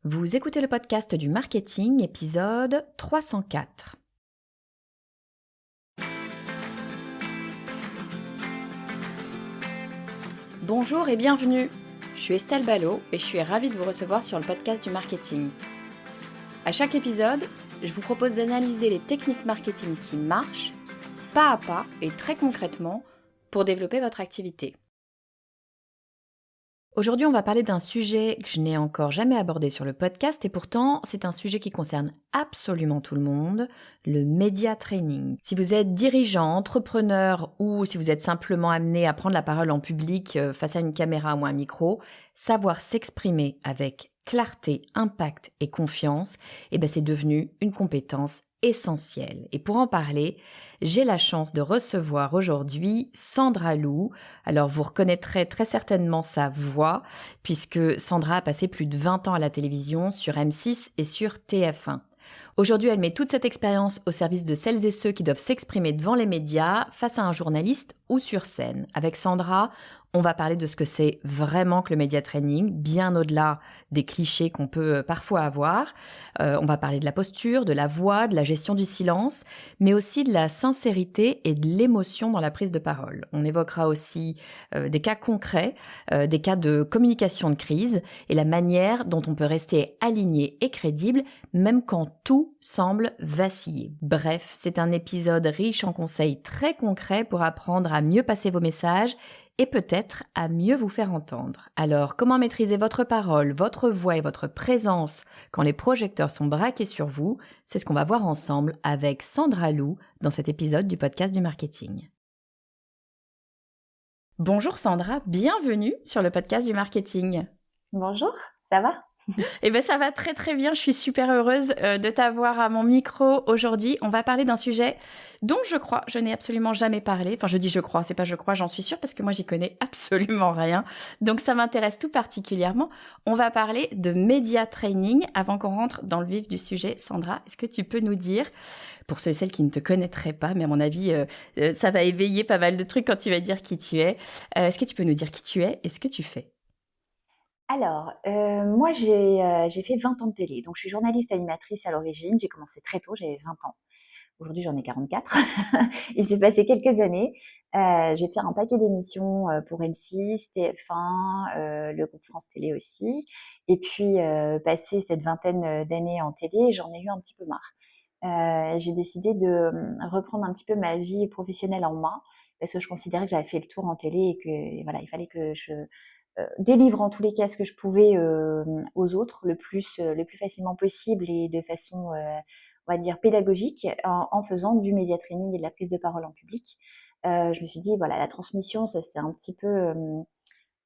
Vous écoutez le podcast du marketing, épisode 304. Bonjour et bienvenue. Je suis Estelle Ballot et je suis ravie de vous recevoir sur le podcast du marketing. À chaque épisode, je vous propose d'analyser les techniques marketing qui marchent, pas à pas et très concrètement, pour développer votre activité. Aujourd'hui, on va parler d'un sujet que je n'ai encore jamais abordé sur le podcast et pourtant, c'est un sujet qui concerne absolument tout le monde, le media training. Si vous êtes dirigeant, entrepreneur ou si vous êtes simplement amené à prendre la parole en public face à une caméra ou un micro, savoir s'exprimer avec clarté, impact et confiance, c'est devenu une compétence essentielle. Et pour en parler, j'ai la chance de recevoir aujourd'hui Sandra Lou. Alors vous reconnaîtrez très certainement sa voix puisque Sandra a passé plus de 20 ans à la télévision sur M6 et sur TF1. Aujourd'hui, elle met toute cette expérience au service de celles et ceux qui doivent s'exprimer devant les médias, face à un journaliste ou sur scène. Avec Sandra, on va parler de ce que c'est vraiment que le media training, bien au-delà des clichés qu'on peut parfois avoir. On va parler de la posture, de la voix, de la gestion du silence, mais aussi de la sincérité et de l'émotion dans la prise de parole. On évoquera aussi des cas concrets, des cas de communication de crise et la manière dont on peut rester aligné et crédible, même quand tout semble vaciller. Bref, c'est un épisode riche en conseils très concrets pour apprendre à mieux passer vos messages et peut-être à mieux vous faire entendre. Alors, comment maîtriser votre parole, votre voix et votre présence quand les projecteurs sont braqués sur vous? C'est ce qu'on va voir ensemble avec Sandra Lou dans cet épisode du podcast du marketing. Bonjour Sandra, bienvenue sur le podcast du marketing. Bonjour, ça va ? Ça va très très bien, je suis super heureuse de t'avoir à mon micro aujourd'hui. On va parler d'un sujet dont je n'ai absolument jamais parlé. Enfin, je dis je crois, c'est pas je crois, j'en suis sûre parce que moi j'y connais absolument rien. Donc ça m'intéresse tout particulièrement. On va parler de media training. Avant qu'on rentre dans le vif du sujet, Sandra, est-ce que tu peux nous dire, pour ceux et celles qui ne te connaîtraient pas, mais à mon avis, ça va éveiller pas mal de trucs quand tu vas dire qui tu es. Est-ce que tu peux nous dire qui tu es et ce que tu fais ? Alors, moi j'ai fait 20 ans de télé, donc je suis journaliste animatrice à l'origine. J'ai commencé très tôt, j'avais 20 ans. Aujourd'hui, j'en ai 44. Il s'est passé quelques années. J'ai fait un paquet d'émissions pour M6, TF1, le groupe France Télé aussi. Et puis, passé cette vingtaine d'années en télé, j'en ai eu un petit peu marre. J'ai décidé de reprendre un petit peu ma vie professionnelle en main parce que je considérais que j'avais fait le tour en télé et que voilà, il fallait que je délivre en tous les cas ce que je pouvais aux autres le plus facilement possible et de façon, on va dire, pédagogique en faisant du média training et de la prise de parole en public. Je me suis dit, voilà, la transmission, ça c'est un petit peu,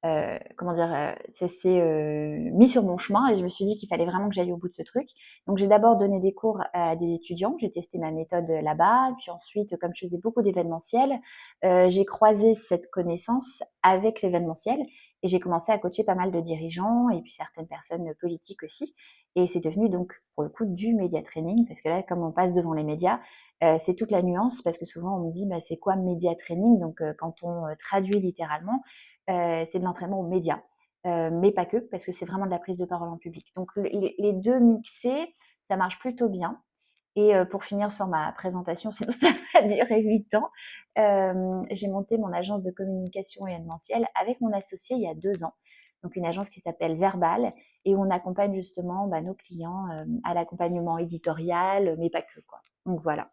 ça s'est mis sur mon chemin et je me suis dit qu'il fallait vraiment que j'aille au bout de ce truc. Donc j'ai d'abord donné des cours à des étudiants, j'ai testé ma méthode là-bas, puis ensuite, comme je faisais beaucoup d'événementiel, j'ai croisé cette connaissance avec l'événementiel et j'ai commencé à coacher pas mal de dirigeants et puis certaines personnes politiques aussi. Et c'est devenu donc pour le coup du média training parce que là, comme on passe devant les médias, c'est toute la nuance parce que souvent on me dit c'est quoi média training? Donc quand on traduit littéralement, c'est de l'entraînement aux médias, mais pas que, parce que c'est vraiment de la prise de parole en public. Donc les deux mixés, ça marche plutôt bien. Et pour finir sur ma présentation, sinon ça va durer 8 ans, j'ai monté mon agence de communication événementielle avec mon associé il y a 2 ans. Donc une agence qui s'appelle Verbal et on accompagne justement nos clients à l'accompagnement éditorial, mais pas que, quoi. Donc voilà.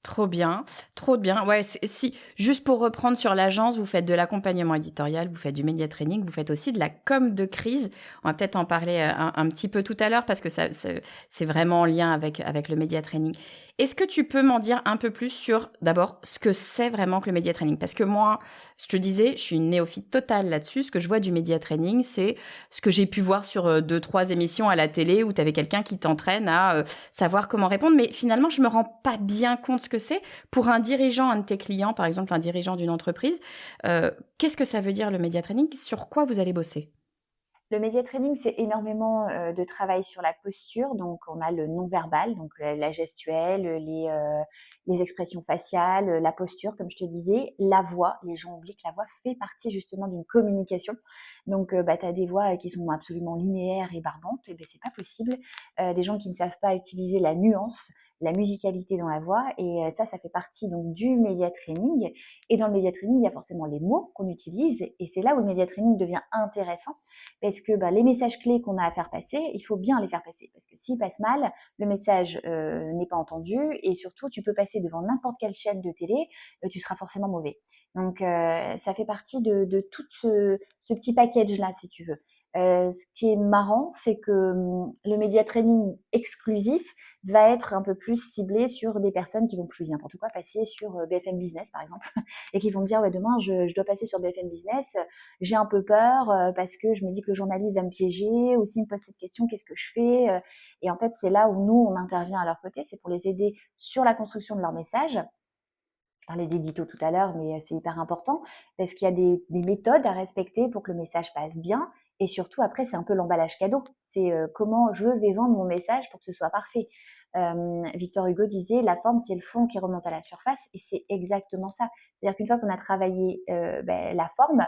Trop bien, trop bien. Ouais, si, juste pour reprendre sur l'agence, vous faites de l'accompagnement éditorial, vous faites du média training, vous faites aussi de la com de crise. On va peut-être en parler un petit peu tout à l'heure parce que c'est vraiment en lien avec le média training. Est-ce que tu peux m'en dire un peu plus sur, d'abord, ce que c'est vraiment que le média training? Parce que moi, je te disais, je suis une néophyte totale là-dessus. Ce que je vois du média training, c'est ce que j'ai pu voir sur 2-3 émissions à la télé où tu avais quelqu'un qui t'entraîne à savoir comment répondre. Mais finalement, je me rends pas bien compte ce que c'est. Pour un dirigeant, un de tes clients, par exemple, un dirigeant d'une entreprise, qu'est-ce que ça veut dire le média training? Sur quoi vous allez bosser? Le média training, c'est énormément de travail sur la posture. Donc, on a le non-verbal, donc la gestuelle, les expressions faciales, la posture, comme je te disais, la voix. Les gens oublient que la voix fait partie justement d'une communication. Donc, tu as des voix qui sont absolument linéaires et barbantes. Et ben, c'est pas possible. Des gens qui ne savent pas utiliser la nuance, la musicalité dans la voix. Et ça fait partie donc du média training. Et dans le média training, il y a forcément les mots qu'on utilise. Et c'est là où le média training devient intéressant. Parce que les messages clés qu'on a à faire passer, il faut bien les faire passer. Parce que s'ils passent mal, le message n'est pas entendu. Et surtout, tu peux passer devant n'importe quelle chaîne de télé, tu seras forcément mauvais. Donc, ça fait partie de tout ce petit package-là, si tu veux. Ce qui est marrant, c'est que le média training exclusif va être un peu plus ciblé sur des personnes qui vont plus n'importe quoi passer sur BFM Business, par exemple, et qui vont me dire ouais, demain je dois passer sur BFM Business, j'ai un peu peur parce que je me dis que le journaliste va me piéger, ou s'il me pose cette question, qu'est-ce que je fais Et en fait, c'est là où nous, on intervient à leur côté, c'est pour les aider sur la construction de leur message. Je parlais d'édito tout à l'heure, mais c'est hyper important parce qu'il y a des méthodes à respecter pour que le message passe bien. Et surtout, après, c'est un peu l'emballage cadeau. C'est comment je vais vendre mon message pour que ce soit parfait. Victor Hugo disait, la forme, c'est le fond qui remonte à la surface. Et c'est exactement ça. C'est-à-dire qu'une fois qu'on a travaillé la forme,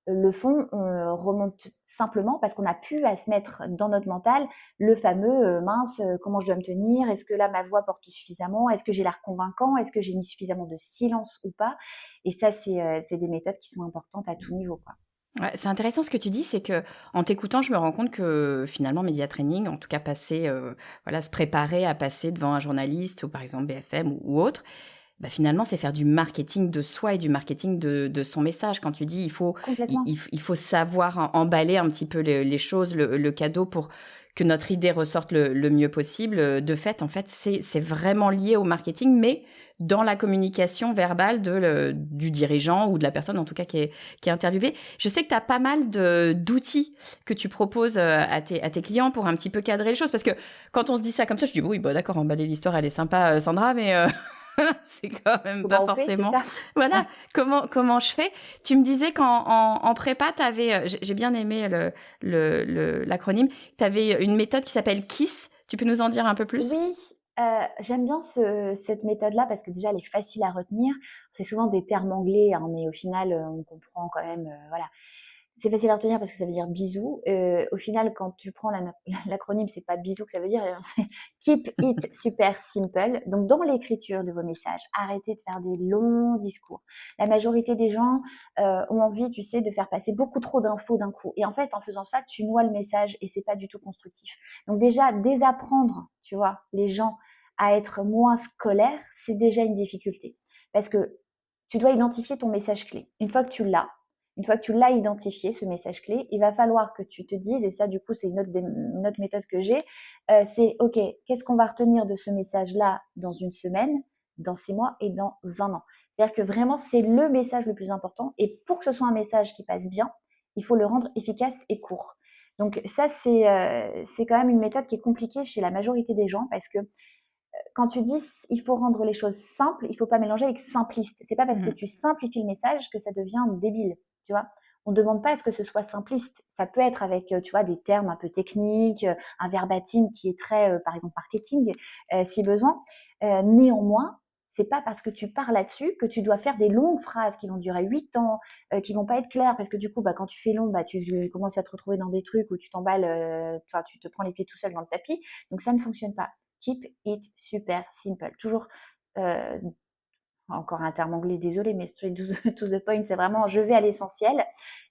le fond remonte simplement parce qu'on a pu à se mettre dans notre mental le fameux mince, comment je dois me tenir, est-ce que là ma voix porte suffisamment, est-ce que j'ai l'air convaincant, est-ce que j'ai mis suffisamment de silence ou pas. Et ça, c'est des méthodes qui sont importantes à tout niveau, quoi. Ouais, c'est intéressant ce que tu dis, c'est que en t'écoutant, je me rends compte que finalement, média training, en tout cas passer, se préparer à passer devant un journaliste ou par exemple BFM ou autre, finalement, c'est faire du marketing de soi et du marketing de son message. Quand tu dis, il faut savoir emballer un petit peu les choses, le cadeau pour que notre idée ressorte le mieux possible. De fait, en fait, c'est vraiment lié au marketing, mais dans la communication verbale du dirigeant ou de la personne, en tout cas, qui est interviewée. Je sais que tu as pas mal d'outils que tu proposes à tes clients pour un petit peu cadrer les choses. Parce que quand on se dit ça comme ça, je dis, oui, d'accord, emballer l'histoire, elle est sympa, Sandra, mais... c'est quand même pas forcément. C'est ça. Voilà, comment je fais. Tu me disais qu'en prépa, t'avais, j'ai bien aimé l'acronyme, tu avais une méthode qui s'appelle KISS. Tu peux nous en dire un peu plus? Oui, j'aime bien cette méthode-là parce que déjà, elle est facile à retenir. C'est souvent des termes anglais, hein, mais au final, on comprend quand même, voilà. C'est facile à retenir parce que ça veut dire bisous. Au final, quand tu prends l'acronyme, c'est pas bisous que ça veut dire, c'est keep it super simple. Donc, dans l'écriture de vos messages, arrêtez de faire des longs discours. La majorité des gens ont envie, tu sais, de faire passer beaucoup trop d'infos d'un coup. Et en fait, en faisant ça, tu noies le message et c'est pas du tout constructif. Donc déjà, désapprendre, tu vois, les gens à être moins scolaires, c'est déjà une difficulté. Parce que tu dois identifier ton message clé. Une fois que tu l'as identifié, ce message clé, il va falloir que tu te dises, et ça du coup c'est une autre méthode que j'ai, c'est ok, qu'est-ce qu'on va retenir de ce message-là dans une semaine, dans 6 mois et dans un an. C'est-à-dire que vraiment c'est le message le plus important, et pour que ce soit un message qui passe bien, il faut le rendre efficace et court. Donc ça c'est quand même une méthode qui est compliquée chez la majorité des gens parce que quand tu dis il faut rendre les choses simples, il faut pas mélanger avec simpliste. C'est pas parce que tu simplifies le message que ça devient débile, tu vois. On ne demande pas à ce que ce soit simpliste. Ça peut être avec, tu vois, des termes un peu techniques, un verbatim qui est très, par exemple, marketing, si besoin. Néanmoins, c'est pas parce que tu parles là-dessus que tu dois faire des longues phrases qui vont durer 8 ans, qui vont pas être claires, parce que du coup, quand tu fais long, tu commences à te retrouver dans des trucs où tu t'emballes, tu te prends les pieds tout seul dans le tapis. Donc ça ne fonctionne pas. Keep it super simple. Toujours, encore un terme anglais, désolé, mais straight to the point, c'est vraiment je vais à l'essentiel.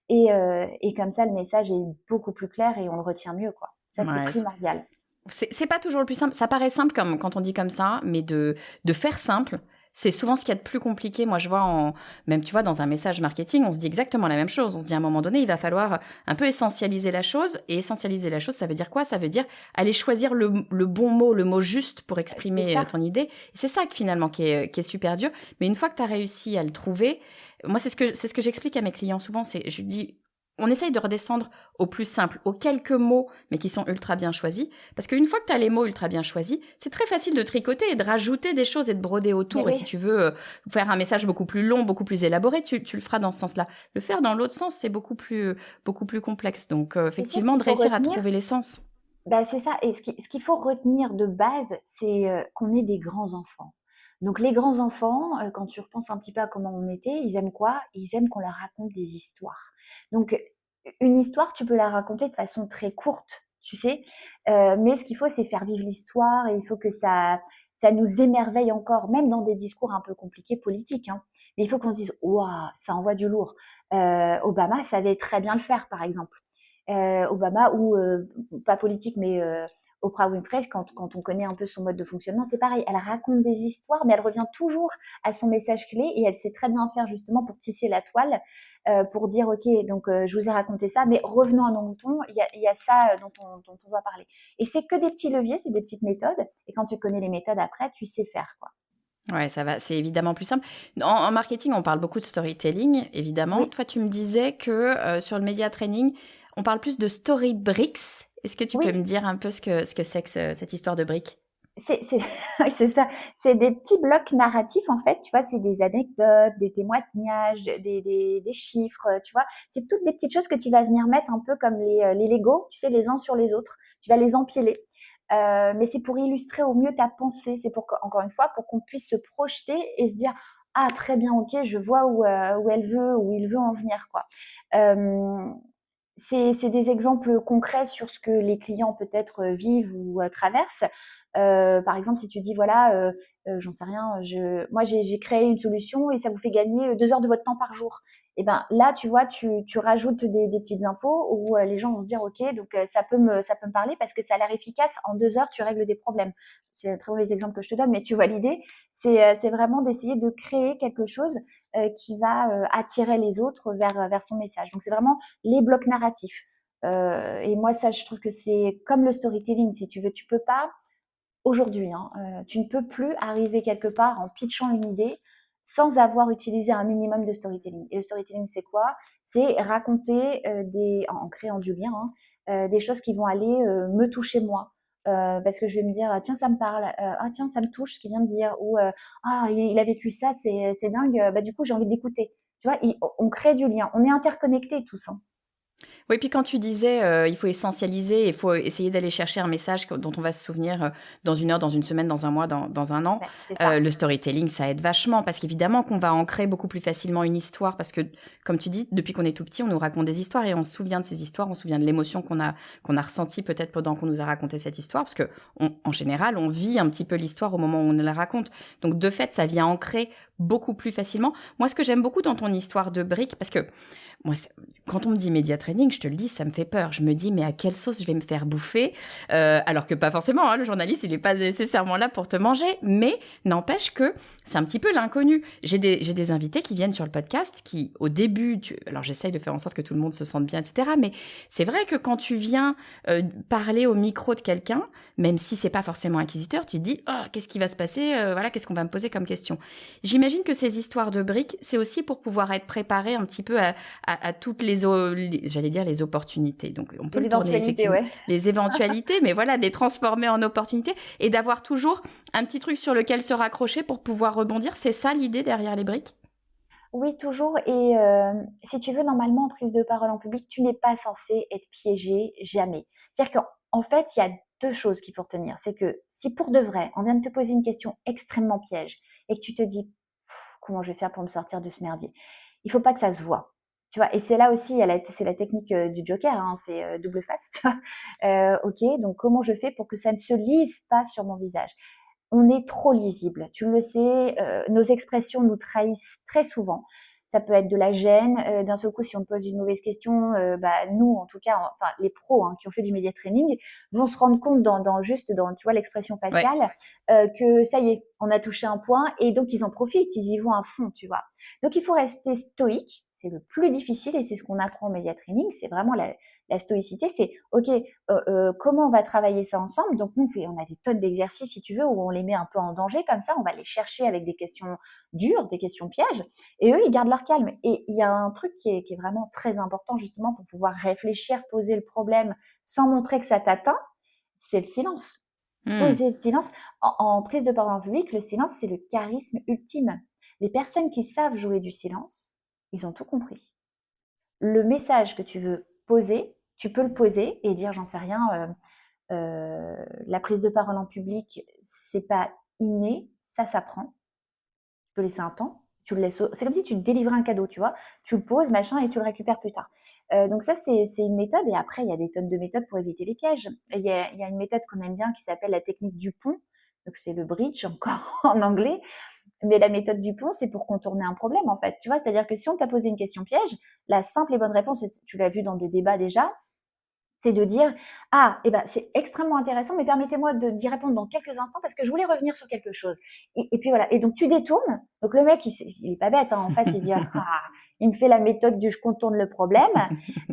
Et comme ça, le message est beaucoup plus clair et on le retient mieux, quoi. Ça, c'est primordial. C'est pas toujours le plus simple. Ça paraît simple quand on dit comme ça, mais de faire simple, c'est souvent ce qu'il y a de plus compliqué. Moi, je vois même, tu vois, dans un message marketing, on se dit exactement la même chose. On se dit à un moment donné, il va falloir un peu essentialiser la chose. Et essentialiser la chose, ça veut dire quoi? Ça veut dire aller choisir le bon mot, le mot juste pour exprimer ton idée. Et c'est ça finalement qui est super dur. Mais une fois que tu as réussi à le trouver, moi, c'est ce que j'explique à mes clients souvent. Je dis, on essaye de redescendre au plus simple, aux quelques mots, mais qui sont ultra bien choisis. Parce qu'une fois que tu as les mots ultra bien choisis, c'est très facile de tricoter et de rajouter des choses et de broder Mais autour. Et si oui, tu veux faire un message beaucoup plus long, beaucoup plus élaboré, tu le feras dans ce sens-là. Le faire dans l'autre sens, c'est beaucoup plus complexe. Donc, tu sais ce effectivement, qu'il de faut réussir à retenir? trouver l'essence. Bah, c'est ça. Et ce qu'il faut retenir de base, c'est qu'on est des grands enfants. Donc les grands enfants, quand tu repenses un petit peu à comment on était, ils aiment quoi? Ils aiment qu'on leur raconte des histoires. Donc une histoire, tu peux la raconter de façon très courte, tu sais. Mais ce qu'il faut, c'est faire vivre l'histoire et il faut que ça nous émerveille encore, même dans des discours un peu compliqués politiques, hein. Mais il faut qu'on se dise, waouh, ça envoie du lourd. Obama savait très bien le faire, par exemple. Obama ou pas politique, mais Oprah Winfrey, quand on connaît un peu son mode de fonctionnement, c'est pareil. Elle raconte des histoires, mais elle revient toujours à son message clé et elle sait très bien faire justement pour tisser la toile, pour dire ok, donc je vous ai raconté ça, mais revenons à nos moutons. Il y a ça dont on doit parler. Et c'est que des petits leviers, c'est des petites méthodes. Et quand tu connais les méthodes après, tu sais faire quoi. Ouais, ça va, c'est évidemment plus simple. En marketing, on parle beaucoup de storytelling, évidemment. Oui, Toi, tu me disais que sur le média training, on parle plus de story bricks. Est-ce que tu peux oui. me dire un peu ce que c'est que cette histoire de briques? C'est oui, c'est ça. C'est des petits blocs narratifs, en fait, tu vois? C'est des anecdotes, des témoignages, des chiffres, tu vois? C'est toutes des petites choses que tu vas venir mettre un peu comme les Lego, tu sais, les uns sur les autres. Tu vas les empiler. Mais c'est pour illustrer au mieux ta pensée. C'est pour qu'encore une fois, pour qu'on puisse se projeter et se dire: «Ah très bien, OK, je vois où elle veut, où il veut en venir», quoi. Hem, c'est des exemples concrets sur ce que les clients peut-être vivent ou traversent. Par exemple, si tu dis voilà, j'en sais rien, moi j'ai créé une solution et ça vous fait gagner 2 heures de votre temps par jour. Et ben là, tu vois, tu rajoutes des petites infos où les gens vont se dire ok, donc ça peut me parler parce que ça a l'air efficace. En 2 heures, tu règles des problèmes. C'est un très mauvais exemple que je te donne, mais tu vois l'idée. C'est vraiment d'essayer de créer quelque chose qui va attirer les autres vers son message. Donc c'est vraiment les blocs narratifs. Et moi, ça, je trouve que c'est comme le storytelling, si tu veux. Tu peux pas, aujourd'hui, hein, tu ne peux plus arriver quelque part en pitchant une idée sans avoir utilisé un minimum de storytelling. Et le storytelling, c'est quoi? C'est raconter en créant du lien, hein, des choses qui vont aller me toucher moi. Parce que je vais me dire, ah, tiens, ça me parle, ah, tiens, ça me touche ce qu'il vient de dire, ou ah, il a vécu ça, c'est dingue, bah, du coup, j'ai envie de l'écouter. Tu vois, on crée du lien. On est interconnectés tous, hein. Oui, puis quand tu disais, il faut essentialiser, il faut essayer d'aller chercher un message dont on va se souvenir dans une heure, dans une semaine, dans un mois, dans un an, Ouais, c'est ça. le storytelling, ça aide vachement parce qu'évidemment qu'on va ancrer beaucoup plus facilement une histoire parce que, comme tu dis, depuis qu'on est tout petit, on nous raconte des histoires et on se souvient de ces histoires, on se souvient de l'émotion qu'on a ressentie peut-être pendant qu'on nous a raconté cette histoire parce que, en général, on vit un petit peu l'histoire au moment où on la raconte. Donc, de fait, ça vient ancrer beaucoup plus facilement. Moi, ce que j'aime beaucoup dans ton histoire de briques, parce que moi, quand on me dit média training, je te le dis, ça me fait peur. Je me dis, mais à quelle sauce je vais me faire bouffer alors que pas forcément, hein, le journaliste, il n'est pas nécessairement là pour te manger, mais n'empêche que c'est un petit peu l'inconnu. J'ai des invités qui viennent sur le podcast qui, au début, alors j'essaye de faire en sorte que tout le monde se sente bien, etc. Mais c'est vrai que quand tu viens parler au micro de quelqu'un, même si c'est pas forcément inquisiteur, tu te dis, oh, qu'est-ce qui va se passer voilà, qu'est-ce qu'on va me poser comme question. J'imagine que ces histoires de briques, c'est aussi pour pouvoir être préparé un petit peu à toutes j'allais dire les opportunités. Donc, on peut Les le tourner éventualités, effectivement, ouais. les éventualités, mais voilà, de les transformer en opportunités et d'avoir toujours un petit truc sur lequel se raccrocher pour pouvoir rebondir. C'est ça l'idée derrière les briques? Oui, toujours. Et si tu veux, normalement, en prise de parole en public, tu n'es pas censé être piégé, jamais. C'est-à-dire qu'en fait, il y a deux choses qu'il faut retenir. C'est que si pour de vrai, on vient de te poser une question extrêmement piège et que tu te dis comment je vais faire pour me sortir de ce merdier, il faut pas que ça se voit. Tu vois, et c'est là aussi, c'est la technique du joker, hein, c'est double face. Tu vois. Ok, donc comment je fais pour que ça ne se lise pas sur mon visage? On est trop lisible, tu le sais, nos expressions nous trahissent très souvent. Ça peut être de la gêne, d'un seul coup, si on pose une mauvaise question, bah, nous, en tout cas, enfin les pros hein, qui ont fait du media training, vont se rendre compte dans tu vois l'expression Ouais. faciale, que ça y est, on a touché un point et donc ils en profitent, ils y vont à fond, tu vois. Donc il faut rester stoïque, c'est le plus difficile et c'est ce qu'on apprend en media training, c'est vraiment La stoïcité, c'est OK, comment on va travailler ça ensemble? Donc nous, on a des tonnes d'exercices, si tu veux, où on les met un peu en danger comme ça. On va les chercher avec des questions dures, des questions pièges, et eux, ils gardent leur calme. Et il y a un truc qui est vraiment très important justement pour pouvoir réfléchir, poser le problème sans montrer que ça t'atteint, c'est le silence. Poser le silence. En prise de parole en public, le silence, c'est le charisme ultime. Les personnes qui savent jouer du silence, ils ont tout compris. Le message que tu veux poser, tu peux le poser et dire, j'en sais rien, la prise de parole en public, c'est pas inné, ça s'apprend. Tu peux laisser un temps, tu le laisses. C'est comme si tu délivrais un cadeau, tu vois. Tu le poses, machin, et tu le récupères plus tard. Donc ça, c'est une méthode. Et après, il y a des tonnes de méthodes pour éviter les pièges. Il y a une méthode qu'on aime bien qui s'appelle la technique du pont. Donc c'est le bridge encore en anglais. Mais la méthode du pont, c'est pour contourner un problème, en fait. Tu vois, c'est-à-dire que si on t'a posé une question piège, la simple et bonne réponse, tu l'as vu dans des débats déjà, c'est de dire ah, eh ben, c'est extrêmement intéressant, mais permettez-moi d'y répondre dans quelques instants parce que je voulais revenir sur quelque chose. Et puis voilà. Et donc tu détournes. Donc le mec, il est pas bête, hein, en face, il se dit ah, il me fait la méthode du je contourne le problème.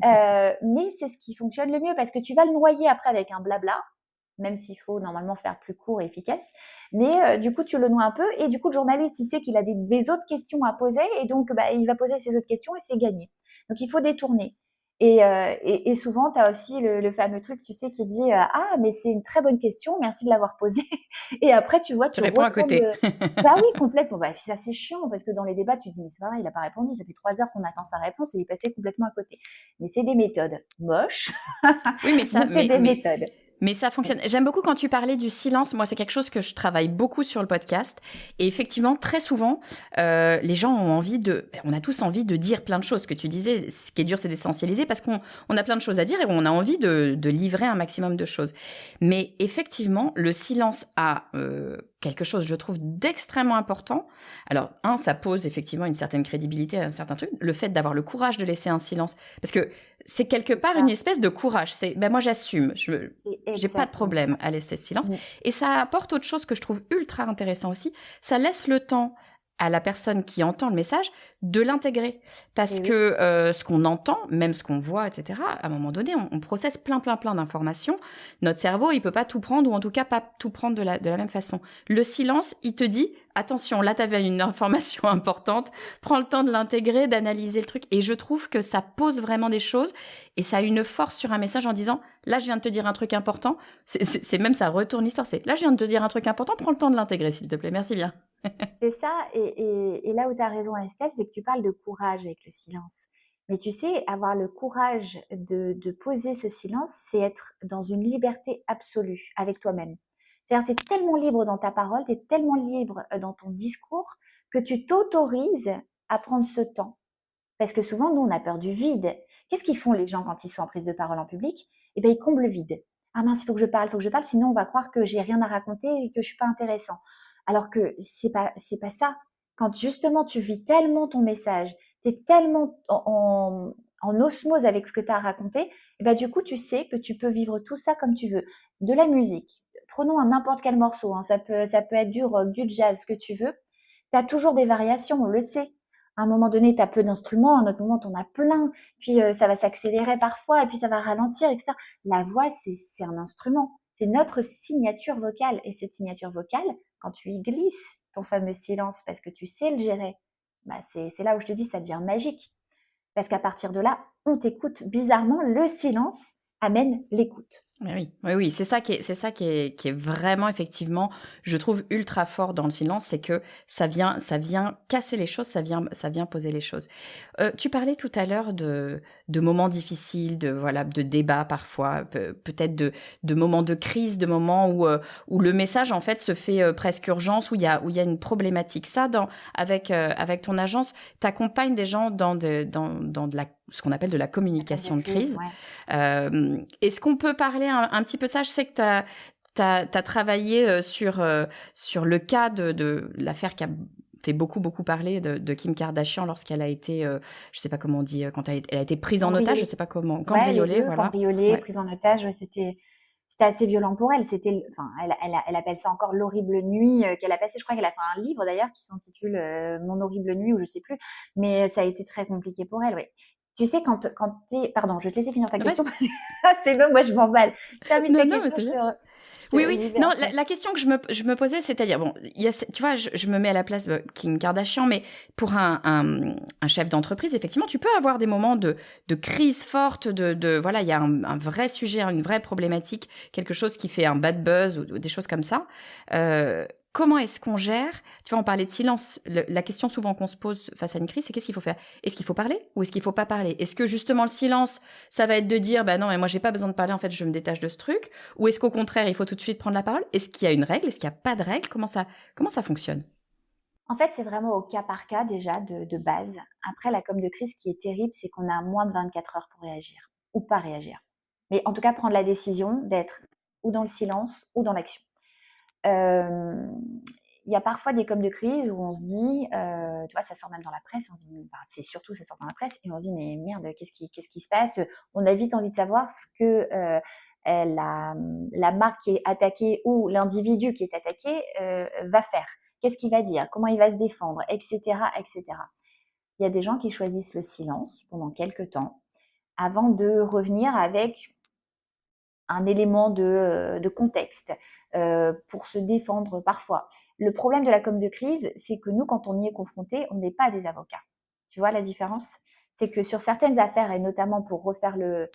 Mais c'est ce qui fonctionne le mieux parce que tu vas le noyer après avec un blabla, même s'il faut normalement faire plus court et efficace. Mais du coup, tu le noies un peu et du coup, le journaliste, il sait qu'il a des autres questions à poser et donc bah, il va poser ses autres questions et c'est gagné. Donc il faut détourner. Et souvent, tu as aussi le fameux truc, tu sais, qui dit ah, mais c'est une très bonne question, merci de l'avoir posée. Et après, tu vois, Tu tu réponds à retournes côté. le. Bah oui, complètement. Bah, ça, c'est chiant parce que dans les débats, tu te dis, mais c'est pas vrai, il n'a pas répondu. Ça fait 3 heures qu'on attend sa réponse et il est passé complètement à côté. Mais c'est des méthodes moches, Oui, mais mais ça, c'est des méthodes. mais ça fonctionne. J'aime beaucoup quand tu parlais du silence. Moi, c'est quelque chose que je travaille beaucoup sur le podcast. Et effectivement, très souvent, les gens ont envie on a tous envie de dire plein de choses. Ce que tu disais, ce qui est dur, c'est d'essentialiser parce qu'on a plein de choses à dire et on a envie de livrer un maximum de choses. Mais effectivement, le silence a quelque chose, je trouve, d'extrêmement important. Alors, ça pose effectivement une certaine crédibilité à un certain truc. Le fait d'avoir le courage de laisser un silence. Parce que c'est quelque part une espèce de courage. C'est, ben moi, j'assume. J'ai pas de problème à laisser ce silence. Et ça apporte autre chose que je trouve ultra intéressant aussi. Ça laisse le temps à la personne qui entend le message de l'intégrer. Parce que ce qu'on entend, même ce qu'on voit, etc., à un moment donné, on processe plein d'informations. Notre cerveau, il peut pas tout prendre, ou en tout cas pas tout prendre de la même façon. Le silence, il te dit, attention, là, tu avais une information importante, prends le temps de l'intégrer, d'analyser le truc. Et je trouve que ça pose vraiment des choses et ça a une force sur un message en disant, là, je viens de te dire un truc important. C'est même, ça retourne l'histoire. C'est, là, je viens de te dire un truc important, prends le temps de l'intégrer, s'il te plaît. Merci bien. C'est ça, et là où tu as raison, Estelle, c'est que tu parles de courage avec le silence. Mais tu sais, avoir le courage de poser ce silence, c'est être dans une liberté absolue avec toi-même. C'est-à-dire, tu es tellement libre dans ta parole, tu es tellement libre dans ton discours, que tu t'autorises à prendre ce temps. Parce que souvent, nous, on a peur du vide. Qu'est-ce qu'ils font les gens quand ils sont en prise de parole en public? Eh bien, ils comblent le vide. Ah mince, il faut que je parle, sinon on va croire que j'ai rien à raconter et que je suis pas intéressant. Alors que c'est pas ça. Quand justement tu vis tellement ton message, tu es tellement en osmose avec ce que tu as à raconter, et ben du coup tu sais que tu peux vivre tout ça comme tu veux. De la musique, prenons un n'importe quel morceau, hein, ça peut être du rock, du jazz, ce que tu veux. Tu as toujours des variations, on le sait. À un moment donné, tu as peu d'instruments, à un autre moment, tu en as plein, puis ça va s'accélérer parfois, et puis ça va ralentir, etc. La voix, c'est un instrument, c'est notre signature vocale. Et cette signature vocale, quand tu y glisses ton fameux silence parce que tu sais le gérer, bah c'est là où je te dis, ça devient magique. Parce qu'à partir de là, on t'écoute. Bizarrement, le silence amène l'écoute. Oui, c'est ça qui est vraiment effectivement, je trouve ultra fort dans le silence, c'est que ça vient casser les choses, ça vient poser les choses. Tu parlais tout à l'heure de moments difficiles, de débats parfois, peut-être de moments de crise, de moments où le message en fait se fait presque urgence, où il y a une problématique. Ça, avec ton agence, t'accompagnes des gens dans ce qu'on appelle de la communication de crise. Ouais. Est-ce qu'on peut parler un petit peu de ça? Je sais que t'as travaillé sur le cas de l'affaire qui a fait beaucoup parler de Kim Kardashian lorsqu'elle a été, je sais pas comment on dit, quand elle a été prise en otage, je sais pas comment, cambriolée, les deux, voilà. cambriolée, prise en otage, c'était assez violent pour elle. Elle appelle ça encore l'horrible nuit qu'elle a passée. Je crois qu'elle a fait un livre d'ailleurs qui s'intitule Mon horrible nuit ou je sais plus. Mais ça a été très compliqué pour elle, oui. Tu sais, quand t'es... Pardon, je vais te laisser finir ta question Vas-y. parce que c'est bon, moi je m'emballe. Termine ta Non, non, mais question, c'est bien. Oui, oui. j'y vais Non, après. la question que je me posais, c'est-à-dire, bon, tu vois, je me mets à la place de Kim Kardashian, mais pour un chef d'entreprise, effectivement, tu peux avoir des moments de crise forte, voilà, il y a un vrai sujet, une vraie problématique, quelque chose qui fait un bad buzz ou des choses comme ça. Comment est-ce qu'on gère? Tu vois, on parlait de silence. La question souvent qu'on se pose face à une crise, c'est qu'est-ce qu'il faut faire? Est-ce qu'il faut parler ou est-ce qu'il faut pas parler? Est-ce que justement le silence, ça va être de dire, bah non, mais moi j'ai pas besoin de parler, en fait, je me détache de ce truc? Ou est-ce qu'au contraire, il faut tout de suite prendre la parole? Est-ce qu'il y a une règle? Est-ce qu'il n'y a pas de règle? Comment ça fonctionne? En fait, c'est vraiment au cas par cas déjà de base. Après, la com de crise, ce qui est terrible, c'est qu'on a moins de 24 heures pour réagir ou pas réagir. Mais en tout cas, prendre la décision d'être ou dans le silence ou dans l'action. Euh, Il y a parfois des coms de crise où on se dit, tu vois, ça sort même dans la presse, on dit, bah, c'est surtout ça sort dans la presse, et on se dit, mais merde, qu'est-ce qui se passe? On a vite envie de savoir ce que la marque qui est attaquée ou l'individu qui est attaqué va faire. Qu'est-ce qu'il va dire? Comment il va se défendre? Etc., etc. Il y a des gens qui choisissent le silence pendant quelques temps avant de revenir avec un élément de contexte pour se défendre parfois. Le problème de la com de crise, c'est que nous, quand on y est confronté, on n'est pas des avocats. Tu vois la différence? C'est que sur certaines affaires, et notamment pour refaire le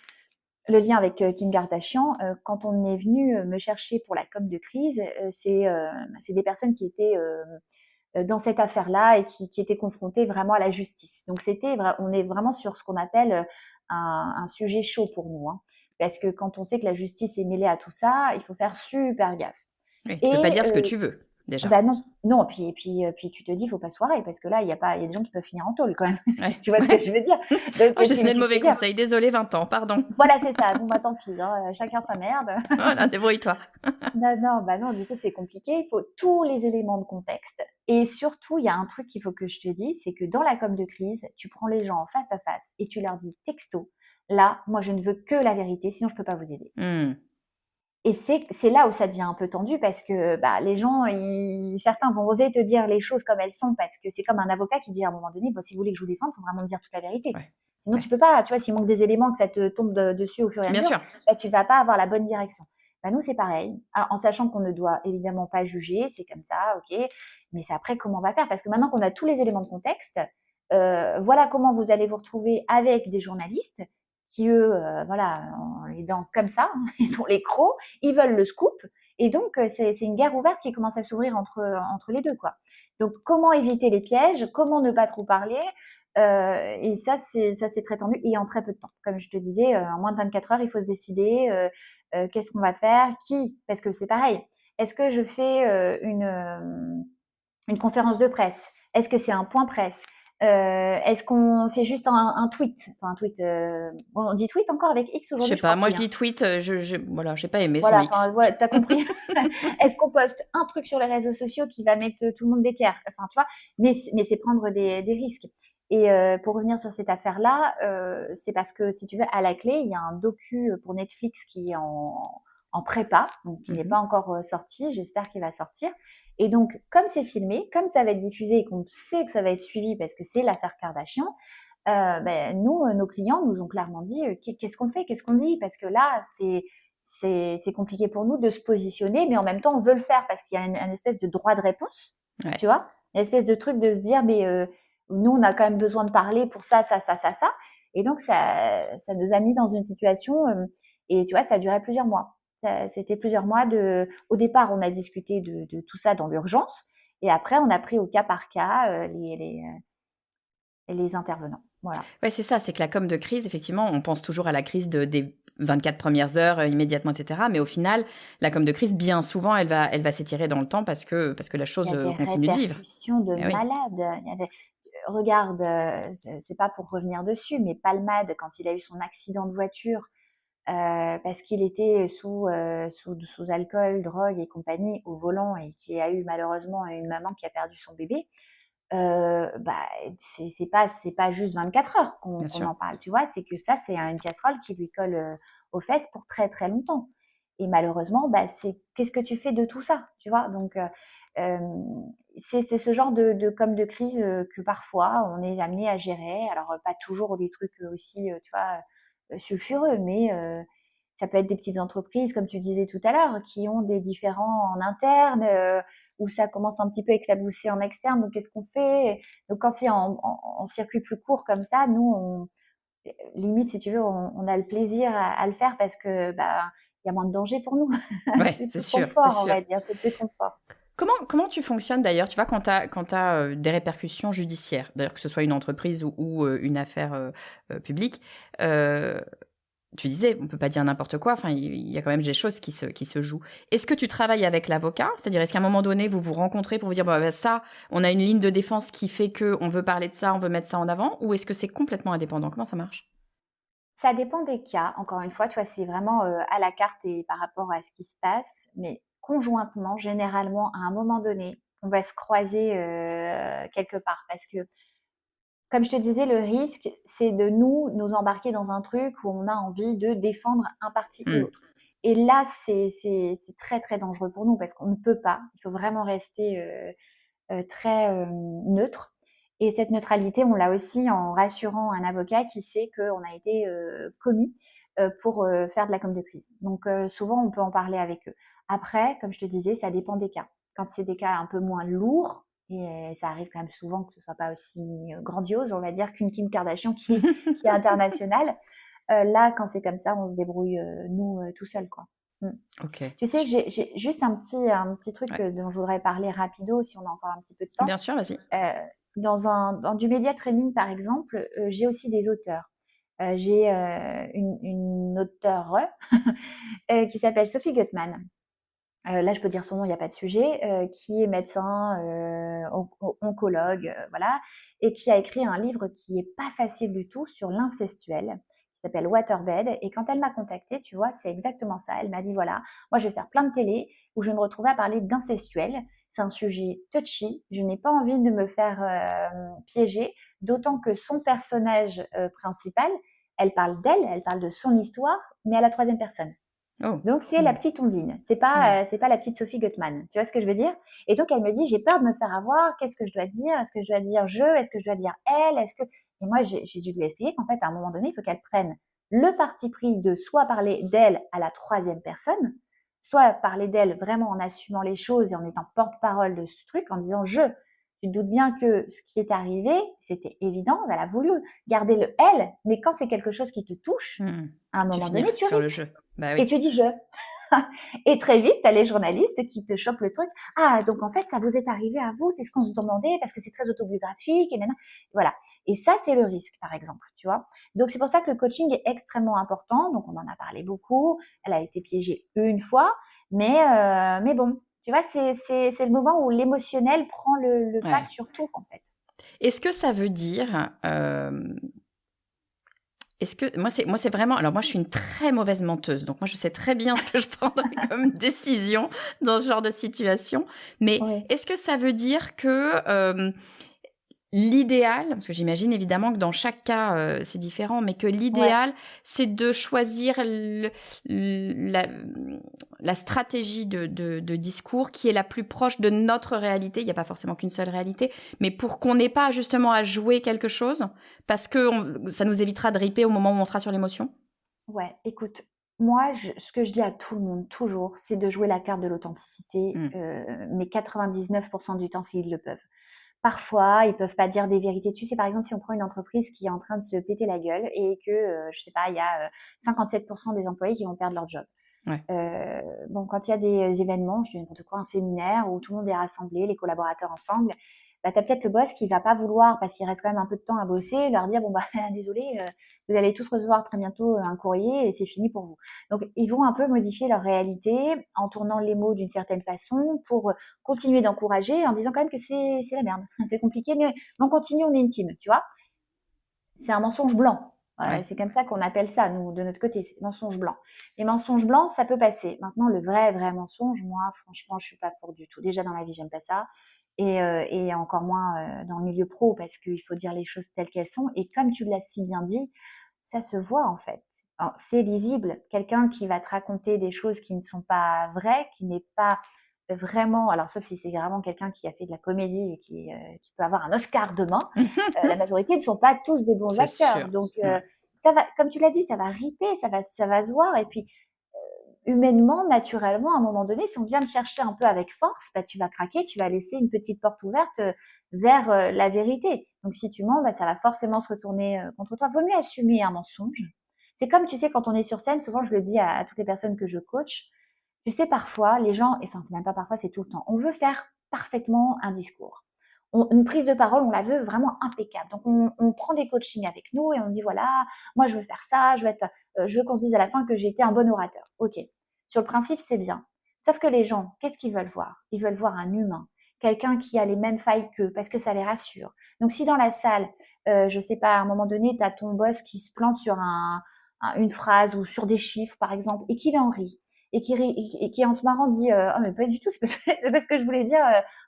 lien avec Kim Kardashian, quand on est venu me chercher pour la com de crise, c'est des personnes qui étaient dans cette affaire-là et qui étaient confrontées vraiment à la justice. Donc on est vraiment sur ce qu'on appelle un sujet chaud pour nous, hein. Parce que quand on sait que la justice est mêlée à tout ça, il faut faire super gaffe. Oui, tu peux pas Et dire ce que tu veux, déjà. bah non, non. Puis tu te dis, faut pas se foirer parce que là, il y a des gens qui peuvent finir en tôle quand même. Ouais, Tu vois ce que ouais. je veux dire? Donc Oh, j'ai donné le tu mauvais fais gaffe. conseil. Désolé, 20 ans, pardon. Voilà, c'est ça. Bon bah tant pis, hein, chacun sa merde. Voilà, débrouille-toi. Non, non, bah non, du coup, c'est compliqué. Il faut tous les éléments de contexte. Et surtout, il y a un truc qu'il faut que je te dise, c'est que dans la com de crise, tu prends les gens en face à face et tu leur dis texto, là, moi, je ne veux que la vérité, sinon je peux pas vous aider. Hmm. Et c'est là où ça devient un peu tendu parce que bah, les gens, certains vont oser te dire les choses comme elles sont parce que c'est comme un avocat qui dit à un moment donné, bah, si vous voulez que je vous défende, il faut vraiment me dire toute la vérité. Ouais, Sinon, tu ouais. peux pas, tu vois, s'il manque des éléments, que ça te tombe dessus au fur et à Bien mesure, sûr. bah, tu vas pas avoir la bonne direction. Bah, nous, c'est pareil. Alors, en sachant qu'on ne doit évidemment pas juger, c'est comme ça, ok. Mais c'est après comment on va faire parce que maintenant qu'on a tous les éléments de contexte, voilà comment vous allez vous retrouver avec des journalistes qui, eux, voilà, ont les dents comme ça, ils ont les crocs, ils veulent le scoop. Et donc, c'est une guerre ouverte qui commence à s'ouvrir entre les deux, quoi. Donc, comment éviter les pièges? Comment ne pas trop parler? Et ça, c'est très tendu et en très peu de temps. Comme je te disais, en moins de 24 heures, il faut se décider qu'est-ce qu'on va faire, qui, parce que c'est pareil. Est-ce que je fais une conférence de presse? Est-ce que c'est un point presse? Est-ce qu'on fait juste un tweet? Enfin, un tweet. On dit tweet encore avec X Je sais aujourd'hui, je pas. crois Moi, plus, je hein. dis tweet. Voilà, j'ai pas aimé son Voilà, X. enfin, ouais, t'as compris. Est-ce qu'on poste un truc sur les réseaux sociaux qui va mettre tout le monde d'équerre? Enfin, tu vois, mais c'est prendre des risques. Et pour revenir sur cette affaire-là, c'est parce que, si tu veux, à la clé, il y a un docu pour Netflix qui est en prépa, donc il n'est pas Mhm. encore sorti, j'espère qu'il va sortir. Et donc, comme c'est filmé, comme ça va être diffusé et qu'on sait que ça va être suivi parce que c'est l'affaire Kardashian, ben, nous, nos clients nous ont clairement dit qu'est-ce qu'on fait, qu'est-ce qu'on dit, parce que là, c'est compliqué pour nous de se positionner, mais en même temps, on veut le faire parce qu'il y a une espèce de droit de réponse, Ouais. tu vois, une espèce de truc de se dire, mais nous, on a quand même besoin de parler pour ça, ça, ça, ça, ça. Et donc, ça nous a mis dans une situation, et tu vois, ça a duré plusieurs mois. C'était plusieurs mois au départ, on a discuté de tout ça dans l'urgence, et après, on a pris au cas par cas les intervenants. Voilà. Ouais, c'est ça. C'est que la com de crise, effectivement, on pense toujours à la crise des 24 premières heures immédiatement, etc. Mais au final, la com de crise, bien souvent, elle va s'étirer dans le temps parce que la Il y chose a des continue de vivre. répercussions de Eh oui. malades. Regarde, c'est pas pour revenir dessus, mais Palmade, quand il a eu son accident de voiture, parce qu'il était sous alcool, drogue et compagnie au volant et qui a eu malheureusement une maman qui a perdu son bébé, bah, c'est pas juste 24 heures Bien qu'on sûr. en parle, tu vois, c'est que ça, c'est une casserole qui lui colle aux fesses pour très très longtemps. Et malheureusement, bah, qu'est-ce que tu fais de tout ça, tu vois? Donc, c'est ce genre comme de crise que parfois on est amené à gérer. Alors, pas toujours des trucs aussi, tu vois, sulfureux, mais ça peut être des petites entreprises, comme tu disais tout à l'heure, qui ont des différends en interne, où ça commence un petit peu à éclabousser en externe. Donc, qu'est-ce qu'on fait? Donc, quand c'est en circuit plus court comme ça, nous, limite, si tu veux, on a le plaisir à le faire parce que bah, il y a moins de danger pour nous. Ouais, C'est c'est plus sûr, c'est confort, on sûr. va dire, c'est plus confort. Comment tu fonctionnes d'ailleurs? Tu vois, quand tu as des répercussions judiciaires, d'ailleurs que ce soit une entreprise ou une affaire publique, euh, tu disais, on peut pas dire n'importe quoi, enfin, il y a quand même des choses qui se jouent. Est-ce que tu travailles avec l'avocat? C'est-à-dire, est-ce qu'à un moment donné, vous vous rencontrez pour vous dire, bah, ça, on a une ligne de défense qui fait que on veut parler de ça, on veut mettre ça en avant, ou est-ce que c'est complètement indépendant? Comment ça marche? Ça dépend des cas. Encore une fois, tu vois, c'est vraiment à la carte et par rapport à ce qui se passe. Mais conjointement, généralement, à un moment donné, on va se croiser quelque part. Parce que, comme je te disais, le risque, c'est de nous embarquer dans un truc où on a envie de défendre un parti ou Hmm. l'autre. Et là, c'est très, très dangereux pour nous parce qu'on ne peut pas. Il faut vraiment rester très neutre. Et cette neutralité, on l'a aussi en rassurant un avocat qui sait qu'on a été commis pour faire de la com de crise. Donc souvent, on peut en parler avec eux. Après, comme je te disais, ça dépend des cas. Quand c'est des cas un peu moins lourds, et ça arrive quand même souvent que ce soit pas aussi grandiose, on va dire, qu'une Kim Kardashian qui est internationale. Là, quand c'est comme ça, on se débrouille nous tout seuls, quoi. Mm. Ok. Tu sais, j'ai juste un petit truc Ouais. dont je voudrais parler rapido, si on a encore un petit peu de temps. Bien sûr, vas-y. Dans du média training, par exemple, j'ai aussi des auteurs. J'ai une auteure qui s'appelle Sophie Gutmann. Là, je peux dire son nom, il n'y a pas de sujet, qui est médecin, oncologue, voilà, et qui a écrit un livre qui est pas facile du tout sur l'incestuel, qui s'appelle Waterbed. Et quand elle m'a contactée, tu vois, c'est exactement ça. Elle m'a dit voilà, moi je vais faire plein de télé où je vais me retrouver à parler d'incestuel. C'est un sujet touchy. Je n'ai pas envie de me faire piéger, d'autant que son personnage principal, elle parle d'elle, elle parle de son histoire, mais à la troisième personne. Oh. Donc c'est la Hmm. petite Ondine, Hmm. c'est pas la petite Sophie Gutmann. Tu vois ce que je veux dire? Et donc elle me dit j'ai peur de me faire avoir, qu'est-ce que je dois dire? Est-ce que je dois dire je? Est-ce que je dois dire elle? Est-ce que Et moi j'ai dû lui expliquer qu'en fait à un moment donné, il faut qu'elle prenne le parti pris de soit parler d'elle à la troisième personne, soit parler d'elle vraiment en assumant les choses et en étant porte-parole de ce truc en disant je. Tu te doutes bien que ce qui est arrivé, c'était évident, elle a voulu garder le elle, mais quand c'est quelque chose qui te touche, Hmm. à un Tu moment donné, finir tu sur le ripes jeu. Bah et oui. tu dis je. Et très vite, tu as les journalistes qui te chopent le truc. Ah, donc en fait, ça vous est arrivé à vous, c'est ce qu'on se demandait parce que c'est très autobiographique et voilà. Et ça, c'est le risque, par exemple, tu vois. Donc c'est pour ça que le coaching est extrêmement important. Donc on en a parlé beaucoup. Elle a été piégée une fois, mais bon, tu vois, c'est le moment où l'émotionnel prend le pas Ouais. sur tout, en fait. Est-ce que ça veut dire est-ce que moi c'est vraiment alors moi je suis une très mauvaise menteuse donc moi je sais très bien ce que je prendrais comme décision dans ce genre de situation mais Oui, est-ce que ça veut dire que l'idéal, parce que j'imagine évidemment que dans chaque cas c'est différent, mais que ouais. l'idéal c'est de choisir la stratégie de discours qui est la plus proche de notre réalité. Il n'y a pas forcément qu'une seule réalité, mais pour qu'on n'ait pas justement à jouer quelque chose, parce que ça nous évitera de riper au moment où on sera sur l'émotion. Ouais, écoute, moi, ce que je dis à tout le monde, toujours, c'est de jouer la carte de l'authenticité, Mm. mais 99% du temps, s'ils le peuvent. Parfois, ils peuvent pas dire des vérités. Tu sais, par exemple, si on prend une entreprise qui est en train de se péter la gueule et que, je sais pas, il y a 57% des employés qui vont perdre leur job. Ouais. Bon, quand il y a des événements, je dis n'importe quoi, un séminaire où tout le monde est rassemblé, les collaborateurs ensemble, bah, tu as peut-être le boss qui va pas vouloir, parce qu'il reste quand même un peu de temps à bosser, leur dire, bon, bah, désolé, vous allez tous recevoir très bientôt un courrier et c'est fini pour vous. Donc, ils vont un peu modifier leur réalité en tournant les mots d'une certaine façon pour continuer d'encourager en disant quand même que c'est la merde. C'est compliqué, mais on continue, on est intime, tu vois. C'est un mensonge blanc. Ouais. C'est comme ça qu'on appelle ça, nous, de notre côté, c'est mensonge blanc. Les mensonges blancs, ça peut passer. Maintenant, le vrai, vrai mensonge, moi, franchement, je suis pas pour du tout. Déjà, dans la vie, j'aime pas ça. Et encore moins dans le milieu pro, parce qu'il faut dire les choses telles qu'elles sont. Et comme tu l'as si bien dit, ça se voit, en fait. Alors, c'est lisible. Quelqu'un qui va te raconter des choses qui ne sont pas vraies, qui n'est pas vraiment, alors sauf si c'est vraiment quelqu'un qui a fait de la comédie et qui peut avoir un Oscar demain, la majorité ne sont pas tous des bons C'est acteurs. sûr. Donc, Ouais. ça va, comme tu l'as dit, ça va riper, ça va se voir. Et puis, humainement, naturellement, à un moment donné, si on vient te chercher un peu avec force, bah, tu vas craquer, tu vas laisser une petite porte ouverte vers la vérité. Donc, si tu mens, bah, ça va forcément se retourner contre toi. Vaut mieux assumer un mensonge. C'est comme, tu sais, quand on est sur scène, souvent je le dis à toutes les personnes que je coach, tu sais, parfois, les gens, enfin, c'est même pas parfois, c'est tout le temps, on veut faire parfaitement un discours. Une prise de parole, on la veut vraiment impeccable. Donc, on prend des coachings avec nous et on dit, voilà, moi, je veux faire ça, je veux qu'on se dise à la fin que j'ai été un bon orateur. OK. Sur le principe, c'est bien. Sauf que les gens, qu'est-ce qu'ils veulent voir? Ils veulent voir un humain, quelqu'un qui a les mêmes failles qu'eux, parce que ça les rassure. Donc, si dans la salle, je sais pas, à un moment donné, tu as ton boss qui se plante sur une phrase ou sur des chiffres, par exemple, et qu'il en rit, et qui en se marrant dit oh mais pas du tout, c'est parce que je voulais dire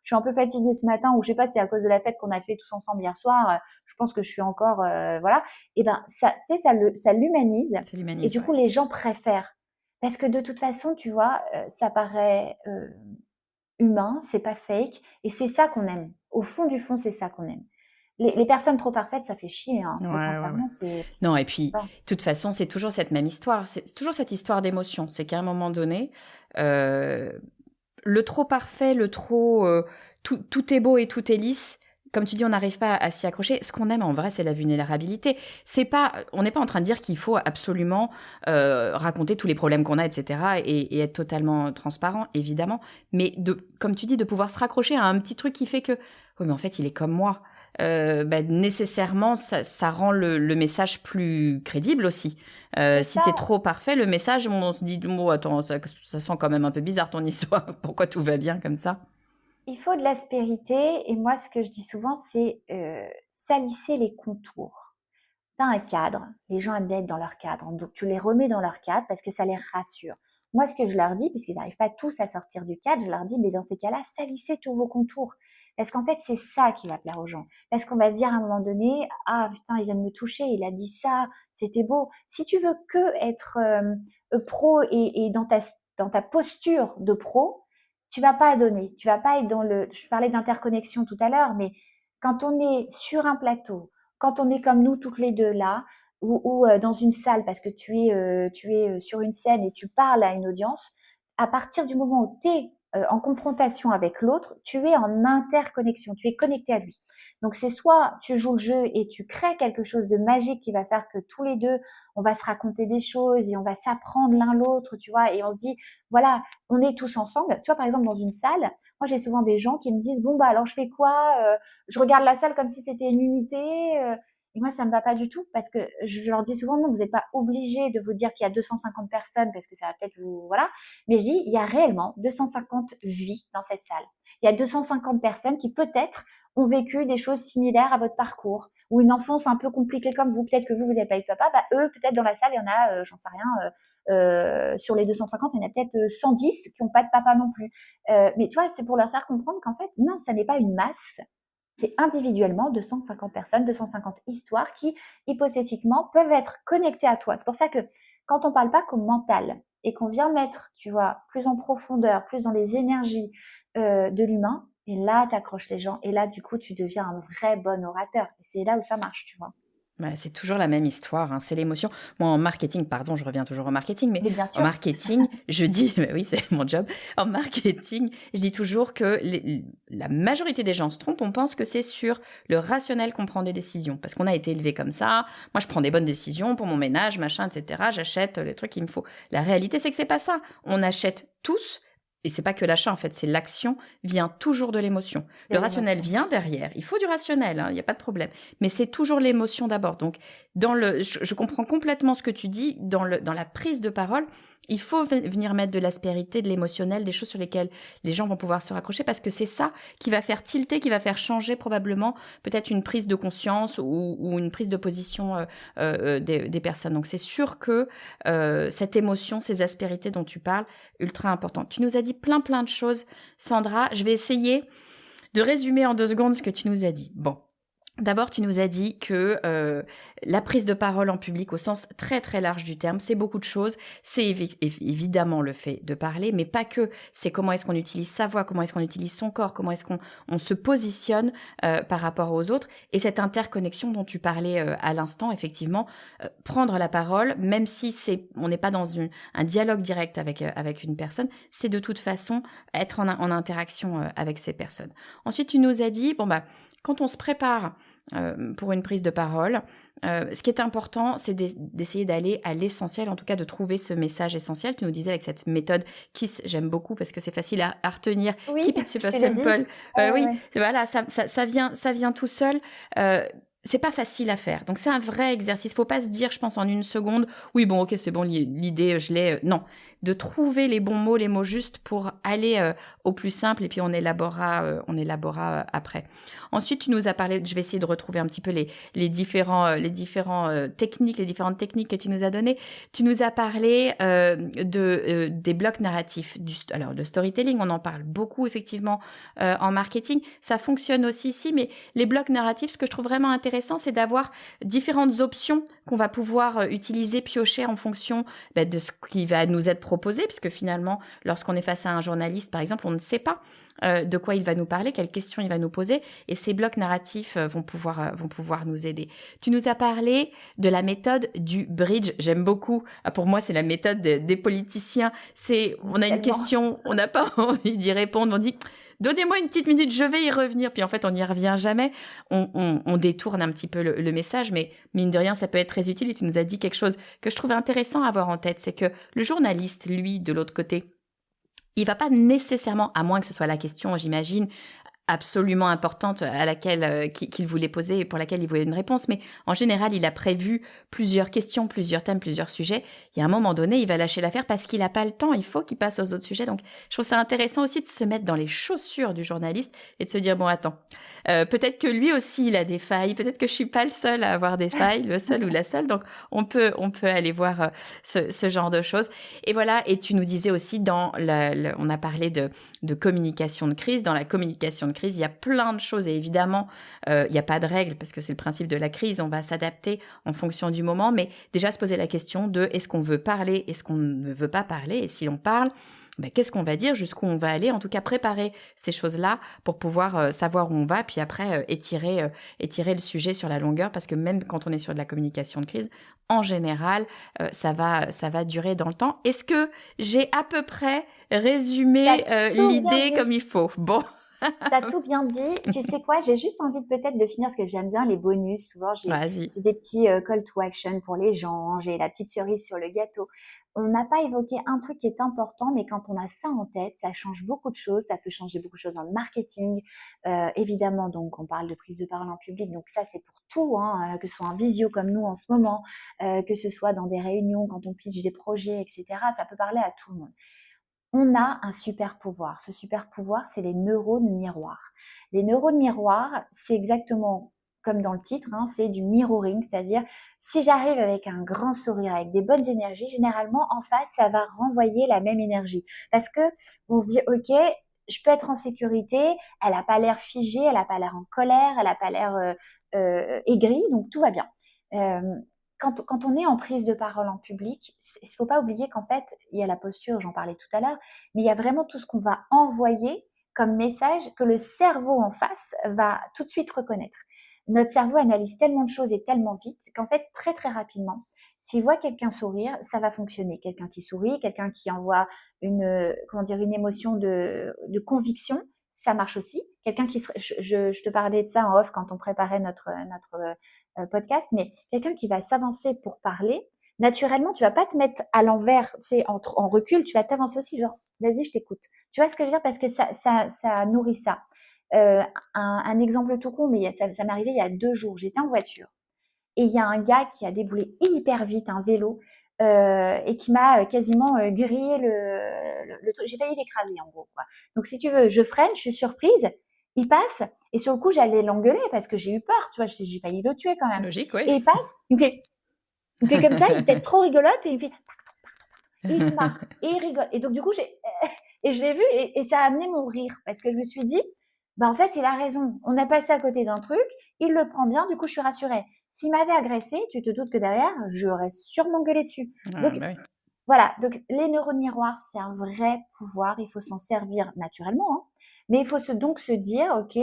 je suis un peu fatiguée ce matin, ou je sais pas, c'est à cause de la fête qu'on a fait tous ensemble hier soir, je pense que je suis encore voilà. Et ben ça, c'est ça l'humanise, Ça et l'humanise, du ouais. coup les gens préfèrent, parce que de toute façon tu vois, ça paraît humain, c'est pas fake, et c'est ça qu'on aime. Au fond du fond, c'est ça qu'on aime. Les personnes trop parfaites, ça fait chier, hein. Très Ouais, ouais, ouais. sincèrement, c'est Non, et puis, pas. de toute façon, c'est toujours cette même histoire. C'est toujours cette histoire d'émotion. C'est qu'à un moment donné, euh, le trop parfait, le trop tout est beau et tout est lisse. Comme tu dis, on n'arrive pas à s'y accrocher. Ce qu'on aime en vrai, c'est la vulnérabilité. C'est pas, on n'est pas en train de dire qu'il faut absolument raconter tous les problèmes qu'on a, etc. Et être totalement transparent, évidemment. Mais comme tu dis, de pouvoir se raccrocher à un petit truc qui fait que, oui, mais en fait, il est comme moi. Nécessairement, ça rend le message plus crédible aussi. C'est Si t'es ça. trop parfait, le message, on se dit, bon, attends, ça sent quand même un peu bizarre ton histoire. Pourquoi tout va bien comme ça? Il faut de l'aspérité, et moi, ce que je dis souvent, c'est salisser les contours. Tu as un cadre, les gens aiment bien être dans leur cadre, donc tu les remets dans leur cadre parce que ça les rassure. Moi, ce que je leur dis, puisqu'ils n'arrivent pas tous à sortir du cadre, je leur dis, mais dans ces cas-là, salissez tous vos contours. Parce qu'en fait, c'est ça qui va plaire aux gens. Parce qu'on va se dire à un moment donné, ah putain, il vient de me toucher, il a dit ça, c'était beau. Si tu veux que être pro et dans ta posture de pro, tu vas pas donner. Tu vas pas être dans le. Je parlais d'interconnexion tout à l'heure, mais quand on est sur un plateau, quand on est comme nous toutes les deux là, ou dans une salle, parce que tu es sur une scène et tu parles à une audience, à partir du moment où tu es en confrontation avec l'autre, tu es en interconnexion, tu es connecté à lui. Donc c'est soit tu joues le jeu et tu crées quelque chose de magique qui va faire que tous les deux, on va se raconter des choses et on va s'apprendre l'un l'autre, tu vois, et on se dit, voilà, on est tous ensemble. Tu vois, par exemple, dans une salle, moi j'ai souvent des gens qui me disent, bon, bah alors je fais quoi Je regarde la salle comme si c'était une unité. Et moi, ça me va pas du tout, parce que je leur dis souvent, non, vous n'êtes pas obligé de vous dire qu'il y a 250 personnes parce que ça va peut-être vous, voilà. Mais je dis, il y a réellement 250 vies dans cette salle. Il y a 250 personnes qui peut-être ont vécu des choses similaires à votre parcours, ou une enfance un peu compliquée comme vous. Peut-être que vous n'avez pas eu de papa, bah eux, peut-être dans la salle, il y en a, j'en sais rien, sur les 250, il y en a peut-être 110 qui n'ont pas de papa non plus. Mais tu vois, c'est pour leur faire comprendre qu'en fait, non, ça n'est pas une masse, c'est individuellement 250 personnes, 250 histoires qui, hypothétiquement, peuvent être connectées à toi. C'est pour ça que quand on parle pas comme mental et qu'on vient mettre, tu vois, plus en profondeur, plus dans les énergies de l'humain, et là, tu accroches les gens, et là, du coup, tu deviens un vrai bon orateur. Et c'est là où ça marche, tu vois. Ouais, c'est toujours la même histoire, hein, c'est l'émotion. Moi, en marketing, pardon, je reviens toujours au marketing, mais Mais bien en sûr, marketing, je dis, bah oui, c'est mon job. En marketing, je dis toujours que la majorité des gens se trompent. On pense que c'est sur le rationnel qu'on prend des décisions, parce qu'on a été élevé comme ça. Moi, je prends des bonnes décisions pour mon ménage, machin, etc. J'achète les trucs qu'il me faut. La réalité, c'est que c'est pas ça. On achète tous. Et c'est pas que l'achat, en fait, c'est l'action vient toujours de l'émotion. de Le rationnel l'émotion. vient derrière. Il faut du rationnel, il n'y a pas de problème. Mais c'est toujours l'émotion d'abord. Donc, je comprends complètement ce que tu dis dans la prise de parole. Il faut venir mettre de l'aspérité, de l'émotionnel, des choses sur lesquelles les gens vont pouvoir se raccrocher, parce que c'est ça qui va faire tilter, qui va faire changer probablement peut-être une prise de conscience ou une prise de position des personnes. Donc c'est sûr que cette émotion, ces aspérités dont tu parles, ultra importantes. Tu nous as dit plein de choses, Sandra. Je vais essayer de résumer en 2 secondes ce que tu nous as dit. Bon. D'abord, tu nous as dit que la prise de parole en public, au sens très très large du terme, c'est beaucoup de choses. C'est évidemment le fait de parler, mais pas que. C'est comment est-ce qu'on utilise sa voix, comment est-ce qu'on utilise son corps, comment est-ce qu'on se positionne par rapport aux autres. Et cette interconnexion dont tu parlais à l'instant, effectivement, prendre la parole, même si on n'est pas dans un dialogue direct avec une personne, c'est de toute façon être en interaction avec ces personnes. Ensuite, tu nous as dit, quand on se prépare pour une prise de parole, ce qui est important, c'est d'essayer d'aller à l'essentiel, en tout cas de trouver ce message essentiel. Tu nous disais avec cette méthode KISS, j'aime beaucoup parce que c'est facile à retenir. Oui, Keep it super je te l'ai dit. simple. Oui, Ouais. voilà, ça vient tout seul. C'est pas facile à faire. Donc c'est un vrai exercice. Faut pas se dire, je pense, en une seconde, oui, bon, ok, c'est bon, l'idée, je l'ai. Non. De trouver les bons mots, les mots justes pour aller au plus simple et puis on élaborera après. Ensuite, tu nous as parlé, je vais essayer de retrouver un petit peu les différentes techniques que tu nous as données. Tu nous as parlé des blocs narratifs. Alors, le storytelling, on en parle beaucoup effectivement en marketing. Ça fonctionne aussi ici, mais les blocs narratifs, ce que je trouve vraiment intéressant, c'est d'avoir différentes options qu'on va pouvoir utiliser, piocher en fonction de ce qui va nous être proposé, puisque finalement, lorsqu'on est face à un journaliste, par exemple, on ne sait pas de quoi il va nous parler, quelles questions il va nous poser, et ces blocs narratifs vont pouvoir nous aider. Tu nous as parlé de la méthode du bridge. J'aime beaucoup. Pour moi, c'est la méthode des politiciens. On a une question, on n'a pas envie d'y répondre, on dit donnez-moi une petite minute, je vais y revenir. Puis en fait, on n'y revient jamais. On détourne un petit peu le message, mais mine de rien, ça peut être très utile. Et tu nous as dit quelque chose que je trouvais intéressant à avoir en tête, c'est que le journaliste, lui, de l'autre côté, il va pas nécessairement, à moins que ce soit la question, j'imagine, absolument importante à laquelle qu'il voulait poser et pour laquelle il voulait une réponse. Mais en général, il a prévu plusieurs questions, plusieurs thèmes, plusieurs sujets. Et à un moment donné, il va lâcher l'affaire parce qu'il n'a pas le temps. Il faut qu'il passe aux autres sujets. Donc, je trouve ça intéressant aussi de se mettre dans les chaussures du journaliste et de se dire, bon, attends, peut-être que lui aussi, il a des failles. Peut-être que je suis pas le seul à avoir des failles, le seul ou la seule. Donc, on peut aller voir ce genre de choses. Et voilà. Et tu nous disais aussi on a parlé de communication de crise. Dans la communication de crise, il y a plein de choses et évidemment, il n'y a pas de règle parce que c'est le principe de la crise. On va s'adapter en fonction du moment, mais déjà se poser la question de est-ce qu'on veut parler, est-ce qu'on ne veut pas parler et si l'on parle, qu'est-ce qu'on va dire, jusqu'où on va aller, en tout cas préparer ces choses-là pour pouvoir savoir où on va, puis après étirer le sujet sur la longueur parce que même quand on est sur de la communication de crise, en général, ça va durer dans le temps. Est-ce que j'ai à peu près résumé l'idée comme il faut? Bon. T'as tout bien dit. Tu sais quoi? J'ai juste envie peut-être de finir parce que j'aime bien les bonus. Souvent, j'ai des petits call to action pour les gens. J'ai la petite cerise sur le gâteau. On n'a pas évoqué un truc qui est important, mais quand on a ça en tête, ça change beaucoup de choses. Ça peut changer beaucoup de choses dans le marketing. Évidemment, donc, on parle de prise de parole en public. Donc, ça, c'est pour tout, hein, que ce soit en visio comme nous en ce moment, que ce soit dans des réunions, quand on pitch des projets, etc. Ça peut parler à tout le monde. On a un super pouvoir. Ce super pouvoir, c'est les neurones miroirs. Les neurones miroirs, c'est exactement comme dans le titre, hein, c'est du mirroring, c'est-à-dire si j'arrive avec un grand sourire, avec des bonnes énergies, généralement en face, ça va renvoyer la même énergie. Parce que on se dit, ok, je peux être en sécurité, elle n'a pas l'air figée, elle n'a pas l'air en colère, elle n'a pas l'air aigrie, donc tout va bien. Quand on est en prise de parole en public, il ne faut pas oublier qu'en fait, il y a la posture, j'en parlais tout à l'heure, mais il y a vraiment tout ce qu'on va envoyer comme message que le cerveau en face va tout de suite reconnaître. Notre cerveau analyse tellement de choses et tellement vite qu'en fait, très très rapidement, s'il voit quelqu'un sourire, ça va fonctionner. Quelqu'un qui sourit, quelqu'un qui envoie une émotion de conviction, ça marche aussi. Quelqu'un qui, je te parlais de ça en off quand on préparait notre podcast, mais quelqu'un qui va s'avancer pour parler, naturellement, tu vas pas te mettre à l'envers, tu sais, en recul, tu vas t'avancer aussi, genre, vas-y, je t'écoute. Tu vois ce que je veux dire? Parce que ça nourrit ça. Un exemple tout con, mais ça m'est arrivé il y a 2 jours. J'étais en voiture et il y a un gars qui a déboulé hyper vite un vélo et qui m'a quasiment grillé le truc. J'ai failli l'écraser en gros, quoi. Donc si tu veux, je freine, je suis surprise. Il passe et sur le coup j'allais l'engueuler parce que j'ai eu peur, tu vois, j'ai failli le tuer quand même. Logique, oui. Et il passe, il me fait comme ça, il était trop rigolote et il fait et il se marre et il rigole. Et donc du coup je l'ai vu et ça a amené mon rire parce que je me suis dit en fait, il a raison. On a passé à côté d'un truc, il le prend bien, du coup, je suis rassurée. S'il m'avait agressé, tu te doutes que derrière, j'aurais sûrement gueulé dessus. Ah, Donc, bah oui. voilà. Donc, les neurones miroirs, c'est un vrai pouvoir. Il faut s'en servir naturellement, hein. Mais il faut donc se dire, OK,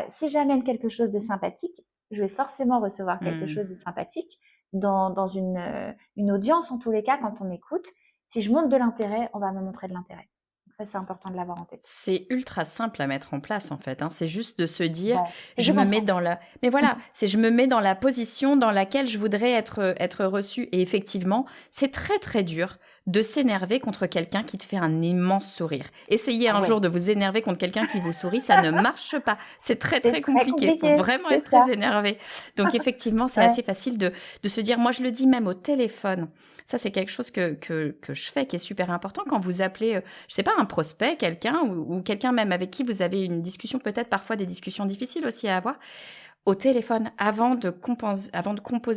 si j'amène quelque chose de sympathique, je vais forcément recevoir quelque chose de sympathique dans une audience, en tous les cas, quand on m'écoute. Si je montre de l'intérêt, on va me montrer de l'intérêt. Donc ça, c'est important de l'avoir en tête. C'est ultra simple à mettre en place en fait, hein. C'est juste de se dire, Ouais, c'est je du me bon mets sens. dans la. Mais voilà, c'est je me mets dans la position dans laquelle je voudrais être reçue. Et effectivement, c'est très très dur de s'énerver contre quelqu'un qui te fait un immense sourire. Essayez Ah un ouais, jour de vous énerver contre quelqu'un qui vous sourit, ça ne marche pas. C'est très c'est très très compliqué. Faut compliqué, vraiment c'est être très ça. énervé. Donc effectivement, c'est Ouais. assez facile de se dire. Moi, je le dis même au téléphone. Ça, c'est quelque chose que je fais qui est super important quand vous appelez, je sais pas, un prospect, quelqu'un ou quelqu'un même avec qui vous avez une discussion, peut-être parfois des discussions difficiles aussi à avoir. Au téléphone, avant de composer,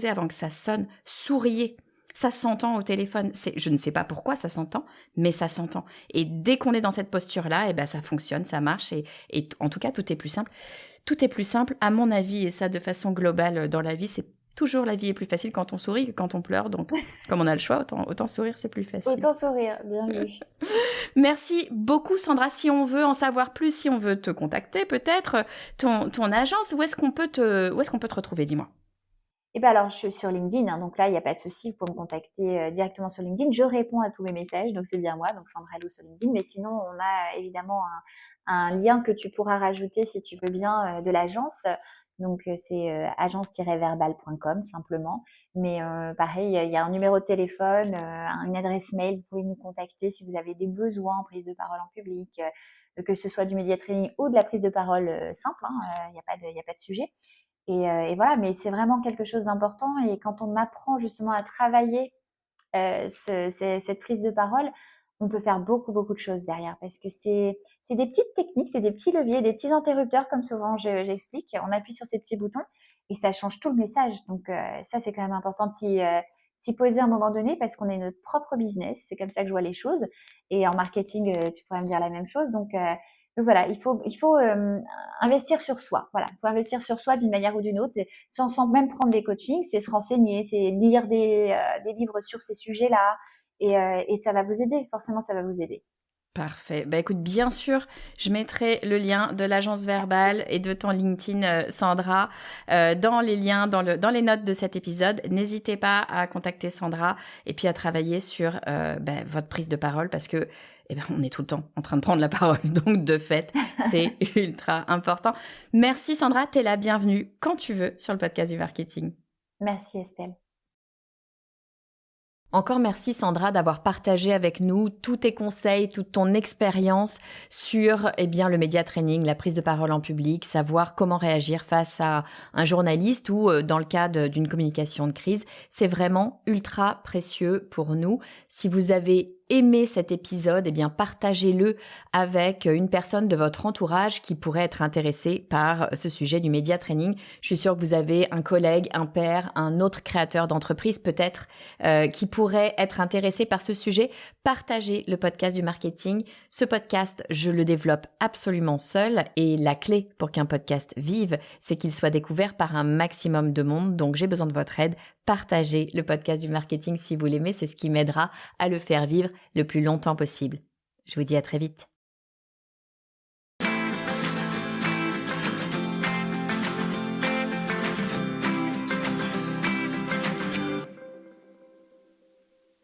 avant que ça sonne, souriez. Ça s'entend au téléphone. Je ne sais pas pourquoi ça s'entend, mais ça s'entend. Et dès qu'on est dans cette posture-là, eh ben, ça fonctionne, ça marche. Et en tout cas, tout est plus simple. Tout est plus simple, à mon avis, et ça de façon globale dans la vie, c'est toujours la vie est plus facile quand on sourit que quand on pleure. Donc, comme on a le choix, autant sourire, c'est plus facile. Autant sourire, bien vu. Merci beaucoup, Sandra. Si on veut en savoir plus, si on veut te contacter, peut-être ton agence, où est-ce qu'on peut te retrouver, dis-moi. Et ben alors, je suis sur LinkedIn, hein, donc là, il n'y a pas de souci, vous pouvez me contacter directement sur LinkedIn. Je réponds à tous mes messages, donc c'est bien moi, donc Sandra Lou sur LinkedIn. Mais sinon, on a évidemment un lien que tu pourras rajouter si tu veux bien de l'agence. Donc c'est agence-verbal.com simplement. Mais pareil, il y a un numéro de téléphone, une adresse mail, vous pouvez nous contacter si vous avez des besoins en prise de parole en public, que ce soit du média training ou de la prise de parole simple, hein, il n'y a pas de sujet. Et voilà, mais c'est vraiment quelque chose d'important. Et quand on apprend justement à travailler cette prise de parole, on peut faire beaucoup, beaucoup de choses derrière parce que c'est des petites techniques, c'est des petits leviers, des petits interrupteurs, comme souvent j'explique. On appuie sur ces petits boutons et ça change tout le message. Donc, ça, c'est quand même important de s'y poser à un moment donné parce qu'on est notre propre business. C'est comme ça que je vois les choses. Et en marketing, tu pourrais me dire la même chose. Donc voilà, il faut investir sur soi. Voilà, il faut investir sur soi d'une manière ou d'une autre, sans même prendre des coachings, c'est se renseigner, c'est lire des livres sur ces sujets-là, et ça va vous aider. Forcément, ça va vous aider. Parfait. Bah écoute, bien sûr, je mettrai le lien de l'agence Merci. verbale et de ton LinkedIn, Sandra, dans les liens, dans les notes de cet épisode. N'hésitez pas à contacter Sandra et puis à travailler sur votre prise de parole parce que on est tout le temps en train de prendre la parole. Donc, de fait, c'est ultra important. Merci, Sandra. T'es la bienvenue quand tu veux sur le podcast du marketing. Merci Estelle. Encore merci Sandra d'avoir partagé avec nous tous tes conseils, toute ton expérience sur le média training, la prise de parole en public, savoir comment réagir face à un journaliste ou dans le cadre d'une communication de crise. C'est vraiment ultra précieux pour nous. Si vous avez aimé cet épisode, partagez-le avec une personne de votre entourage qui pourrait être intéressée par ce sujet du média training. Je suis sûre que vous avez un collègue, un père, un autre créateur d'entreprise peut-être qui pourrait être intéressé par ce sujet. Partagez le podcast du marketing. Ce podcast, je le développe absolument seul et la clé pour qu'un podcast vive, c'est qu'il soit découvert par un maximum de monde. Donc, j'ai besoin de votre aide. Partagez le podcast du marketing si vous l'aimez. C'est ce qui m'aidera à le faire vivre le plus longtemps possible. Je vous dis à très vite.